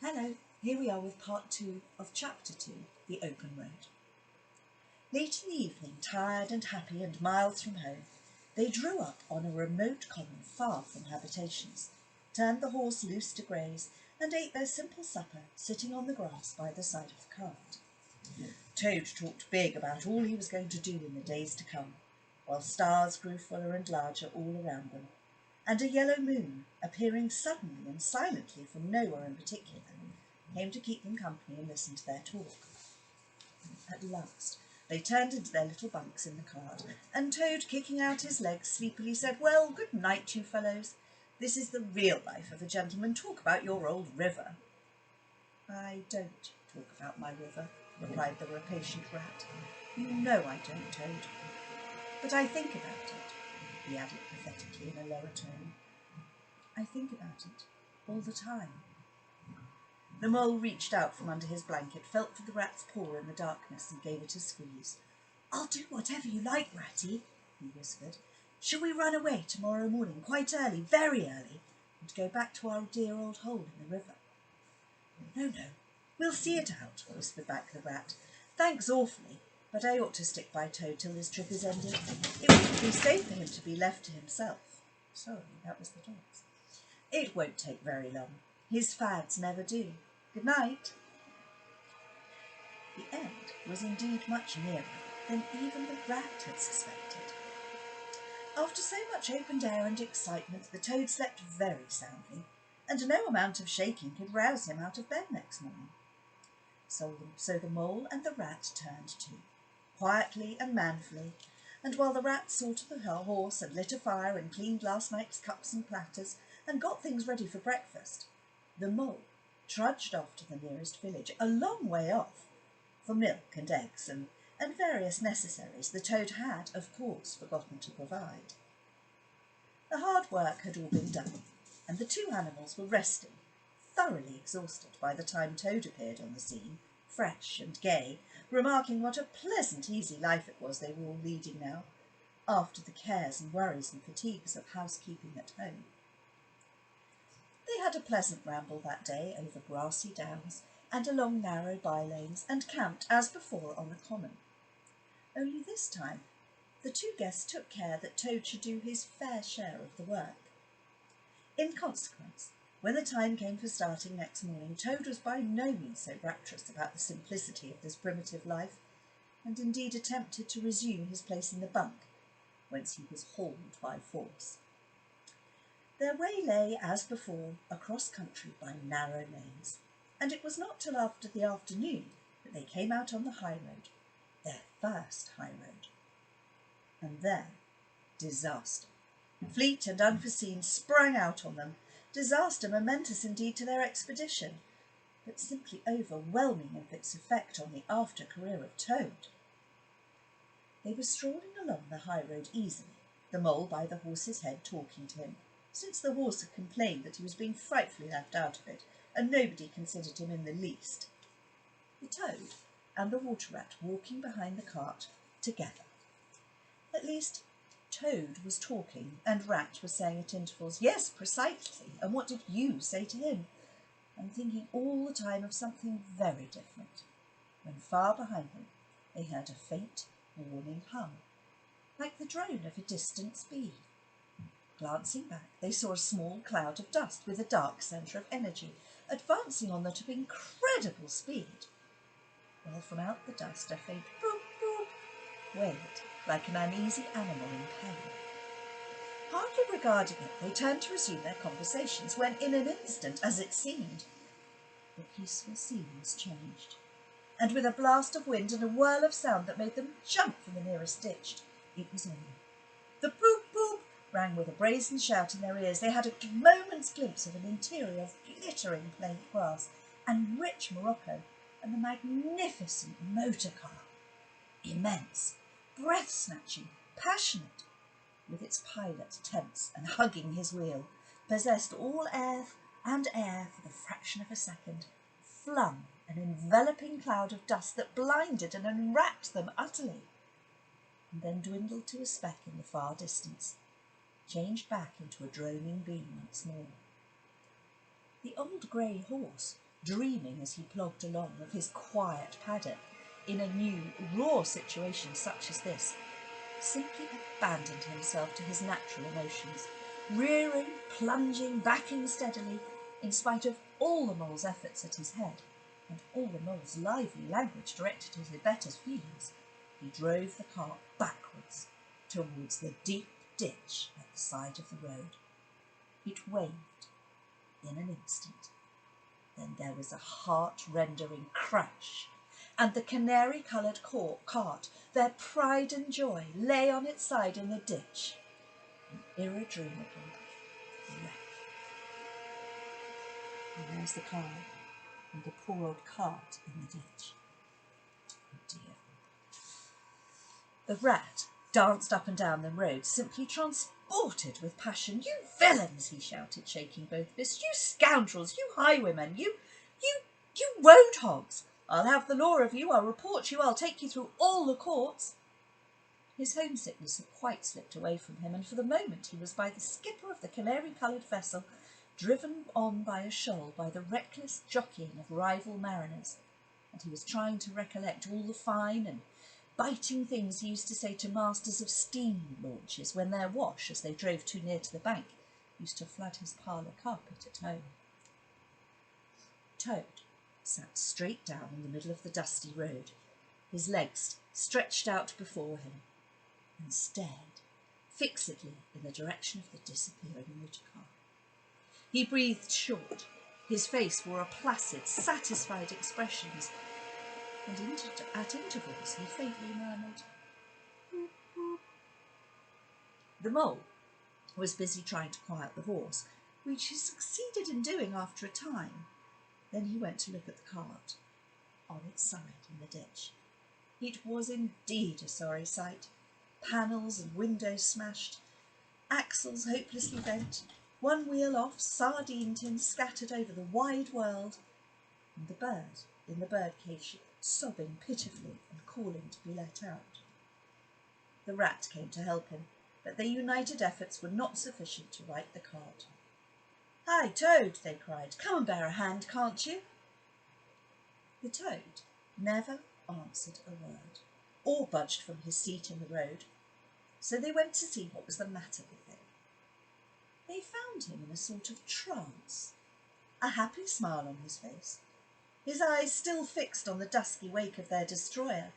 Hello, here we are with part 2 of chapter 2, The Open Road. Late in the evening, tired and happy and miles from home, they drew up on a remote common far from habitations, turned the horse loose to graze, and ate their simple supper sitting on the grass by the side of the cart. Toad talked big about all he was going to do in the days to come, while stars grew fuller and larger all around them, and a yellow moon, appearing suddenly and silently from nowhere in particular, came to keep them company and listen to their talk. At last they turned into their little bunks in the cart, and Toad, kicking out his legs sleepily, said, "Well, good night, you fellows. This is the real life of a gentleman. Talk about your old river." "I don't talk about my river," replied the rapacient rat. "You know I don't, Toad. But I think about it," he added pathetically in a lower tone. "I think about it all the time." The mole reached out from under his blanket, felt for the rat's paw in the darkness, and gave it a squeeze. "I'll do whatever you like, Ratty," he whispered. "Shall we run away tomorrow morning, quite early, very early, and go back to our dear old hole in the river?" "No, we'll see it out," whispered back the rat. "Thanks awfully, but I ought to stick by Toad till this trip is ended. It wouldn't be safe for him to be left to himself." Sorry, that was the dogs. "It won't take very long. His fads never do. Good night." The end was indeed much nearer than even the rat had suspected. After so much open air and excitement, the Toad slept very soundly, and no amount of shaking could rouse him out of bed next morning. So the mole and the rat turned to, quietly and manfully, and while the rat saw to the horse and lit a fire and cleaned last night's cups and platters and got things ready for breakfast, the mole trudged off to the nearest village, a long way off, for milk and eggs and various necessaries the Toad had, of course, forgotten to provide. The hard work had all been done, and the two animals were resting, thoroughly exhausted by the time Toad appeared on the scene, fresh and gay, remarking what a pleasant, easy life it was they were all leading now, after the cares and worries and fatigues of housekeeping at home. They had a pleasant ramble that day over grassy downs and along narrow by-lanes, and camped as before on the common. Only this time the two guests took care that Toad should do his fair share of the work. In consequence, when the time came for starting next morning, Toad was by no means so rapturous about the simplicity of this primitive life, and indeed attempted to resume his place in the bunk, whence he was hauled by force. Their way lay, as before, across country by narrow lanes, and it was not till after the afternoon that they came out on the high road, their first high road. And there, disaster, fleet and unforeseen, sprang out on them, disaster momentous indeed to their expedition, but simply overwhelming in its effect on the after career of Toad. They were strolling along the high road easily, the mole by the horse's head talking to him, since the horse had complained that he was being frightfully left out of it, and nobody considered him in the least. The Toad and the water rat walking behind the cart together. At least, Toad was talking, and Rat was saying at intervals, "Yes, precisely, and what did you say to him?" and thinking all the time of something very different, when far behind them they heard a faint, warning hum, like the drone of a distant bee. Glancing back, they saw a small cloud of dust with a dark centre of energy, advancing on them at incredible speed, while from out the dust a faint boop boop wailed like an uneasy animal in pain. Hardly regarding it, they turned to resume their conversations, when in an instant, as it seemed, the peaceful scene was changed, and with a blast of wind and a whirl of sound that made them jump from the nearest ditch, it was on. The boop boop rang with a brazen shout in their ears. They had a moment's glimpse of an interior of glittering plain grass and rich morocco, and the magnificent motor car, immense, breath-snatching, passionate, with its pilot tense and hugging his wheel, possessed all air for the fraction of a second, flung an enveloping cloud of dust that blinded and enwrapped them utterly, and then dwindled to a speck in the far distance, changed back into a droning beam once more. The old grey horse, dreaming as he plogged along of his quiet paddock in a new, raw situation such as this, simply abandoned himself to his natural emotions, rearing, plunging, backing steadily, in spite of all the mole's efforts at his head, and all the mole's lively language directed at his better feelings. He drove the cart backwards towards the deep ditch at the side of the road. It waved in an instant. Then there was a heart-rendering crash, and the canary-coloured cart, their pride and joy, lay on its side in the ditch, an irredeemable wreck. And there's the car, and the poor old cart in the ditch. Oh dear. The rat danced up and down the road, simply transported with passion. "You villains!" he shouted, shaking both fists. "You scoundrels! You highwaymen! You road hogs! I'll have the law of you, I'll report you, I'll take you through all the courts." His homesickness had quite slipped away from him, and for the moment he was by the skipper of the canary-coloured vessel, driven on by a shoal by the reckless jockeying of rival mariners, and he was trying to recollect all the fine and biting things he used to say to masters of steam launches when their wash, as they drove too near to the bank, used to flood his parlour carpet at home. Toad sat straight down in the middle of the dusty road, his legs stretched out before him, and stared fixedly in the direction of the disappearing motor car. He breathed short, his face wore a placid, satisfied expression, and at intervals he faintly murmured, "Boop, boop." The mole was busy trying to quiet the horse, which he succeeded in doing after a time. Then he went to look at the cart, on its side in the ditch. It was indeed a sorry sight. Panels and windows smashed, axles hopelessly bent, one wheel off, sardine tins scattered over the wide world, and the bird in the birdcage sobbing pitifully and calling to be let out. The rat came to help him, but their united efforts were not sufficient to right the cart. "Hi, Toad," they cried, "come and bear a hand, can't you?" The toad never answered a word, or budged from his seat in the road, so they went to see what was the matter with him. They found him in a sort of trance, a happy smile on his face, his eyes still fixed on the dusky wake of their destroyer.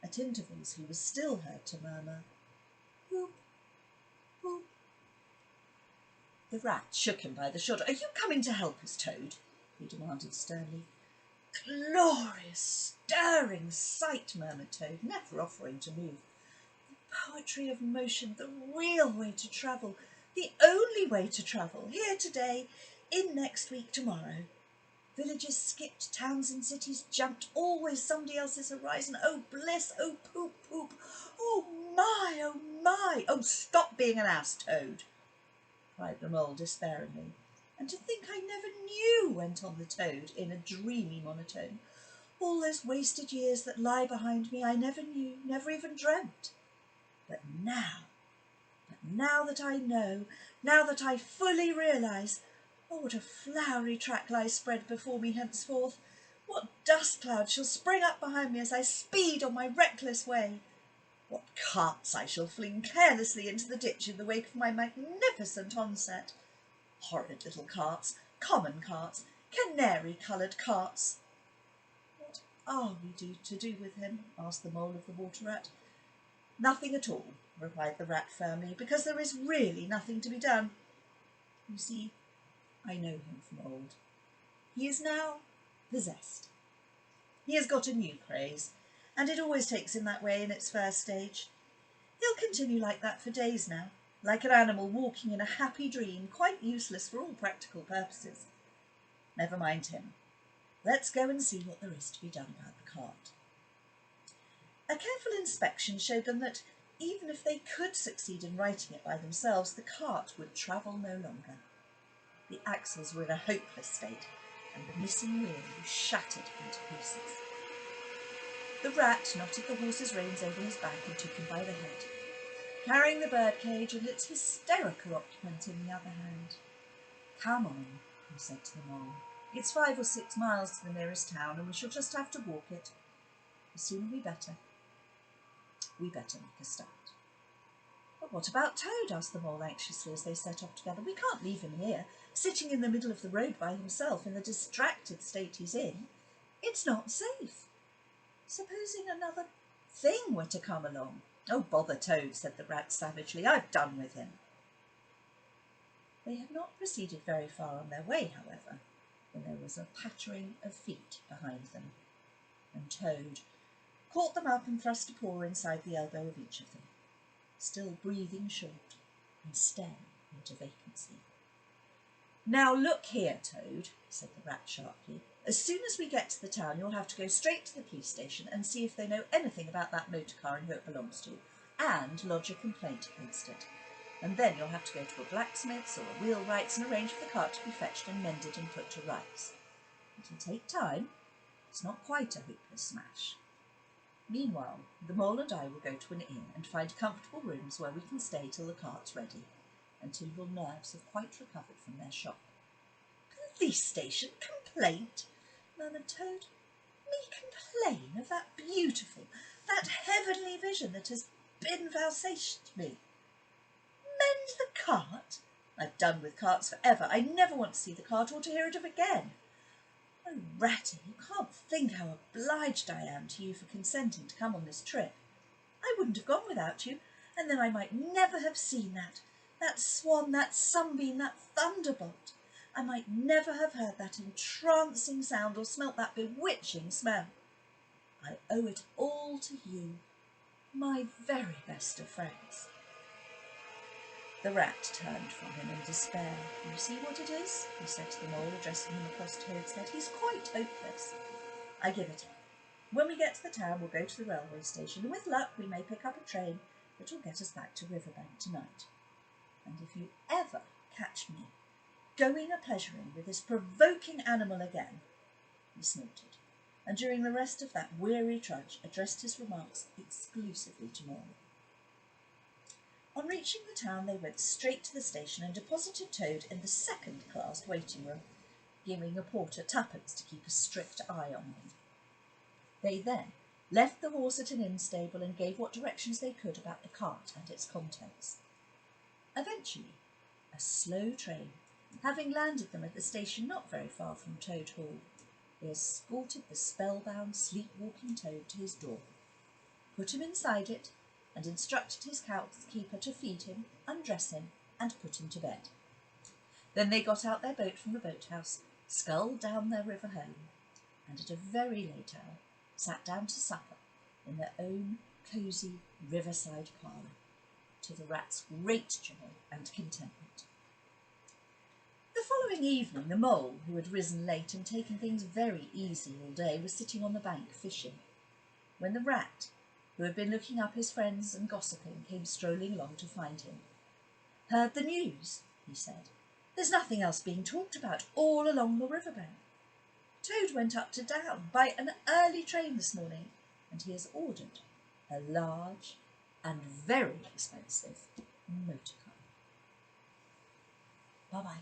At intervals he was still heard to murmur, "Boop, boop." The rat shook him by the shoulder. "Are you coming to help us, Toad?" he demanded sternly. "Glorious, stirring sight," murmured Toad, never offering to move. "The poetry of motion, the real way to travel, the only way to travel, here today, in next week tomorrow. Villages skipped, towns and cities jumped, always somebody else's horizon. Oh, bliss, oh, poop, poop, oh, my, oh, my." "Oh, stop being an ass, Toad," cried the mole despairingly. "And to think I never knew," went on the toad in a dreamy monotone. "All those wasted years that lie behind me I never knew, never even dreamt. But now that I know, now that I fully realise, oh, what a flowery track lies spread before me henceforth. What dust clouds shall spring up behind me as I speed on my reckless way. What carts I shall fling carelessly into the ditch in the wake of my magnificent onset. Horrid little carts, common carts, canary-coloured carts." "What are we to do with him?" asked the mole of the water rat. "Nothing at all," replied the rat firmly, "because there is really nothing to be done. You see, I know him from old. He is now possessed. He has got a new craze, and it always takes him that way in its first stage. He'll continue like that for days now, like an animal walking in a happy dream, quite useless for all practical purposes. Never mind him. Let's go and see what there is to be done about the cart." A careful inspection showed them that, even if they could succeed in righting it by themselves, the cart would travel no longer. The axles were in a hopeless state, and the missing wheel was shattered into pieces. The rat knotted the horse's reins over his back and took him by the head, carrying the birdcage and its hysterical occupant in the other hand. "Come on," he said to the mole. It's 5 or 6 miles to the nearest town, and we shall just have to walk it. The sooner we better. We better make a start. But what about Toad? Asked the mole anxiously as they set off together. We can't leave him here, sitting in the middle of the road by himself in the distracted state he's in. It's not safe. Supposing another thing were to come along. Oh, bother Toad, said the rat savagely. I've done with him. They had not proceeded very far on their way, however, when there was a pattering of feet behind them, and Toad caught them up and thrust a paw inside the elbow of each of them, still breathing short and staring into vacancy. Now look here, Toad, said the rat sharply. As soon as we get to the town, you'll have to go straight to the police station and see if they know anything about that motor car and who it belongs to, and lodge a complaint against it. And then you'll have to go to a blacksmith's or a wheelwright's and arrange for the cart to be fetched and mended and put to rights. It'll take time. It's not quite a hopeless smash. Meanwhile, the mole and I will go to an inn and find comfortable rooms where we can stay till the cart's ready, until your nerves have quite recovered from their shock. Police station? Complaint? Murmured Toad. Me complain of that beautiful, that heavenly vision that has been vouchsafed me? Mend the cart? I've done with carts forever. I never want to see the cart or to hear it of again. Oh, Ratty, you can't think how obliged I am to you for consenting to come on this trip. I wouldn't have gone without you, and then I might never have seen that swan, that sunbeam, that thunderbolt. I might never have heard that entrancing sound or smelt that bewitching smell. I owe it all to you, my very best of friends. The rat turned from him in despair. You see what it is? He said to the mole, addressing him across Toad's head. He's quite hopeless. I give it up. When we get to the town, we'll go to the railway station, and with luck we may pick up a train that will get us back to Riverbank tonight. And if you ever catch me going a-pleasuring with this provoking animal again, he snorted, and during the rest of that weary trudge addressed his remarks exclusively to Mole. On reaching the town, they went straight to the station and deposited Toad in the second-class waiting room, giving a porter twopence to keep a strict eye on him. They then left the horse at an inn stable and gave what directions they could about the cart and its contents. Eventually, a slow train, having landed them at the station not very far from Toad Hall, they escorted the spellbound, sleep-walking Toad to his door, put him inside it, and instructed his housekeeper to feed him, undress him, and put him to bed. Then they got out their boat from the boathouse, sculled down their river home, and at a very late hour sat down to supper in their own cosy riverside parlour, to the rat's great joy and contentment. The following evening, the mole, who had risen late and taken things very easy all day, was sitting on the bank fishing, when the rat, who had been looking up his friends and gossiping, came strolling along to find him. Heard the news? He said. There's nothing else being talked about all along the riverbank. Toad went up to Down by an early train this morning, and he has ordered a large and very expensive motor car. Bye-bye.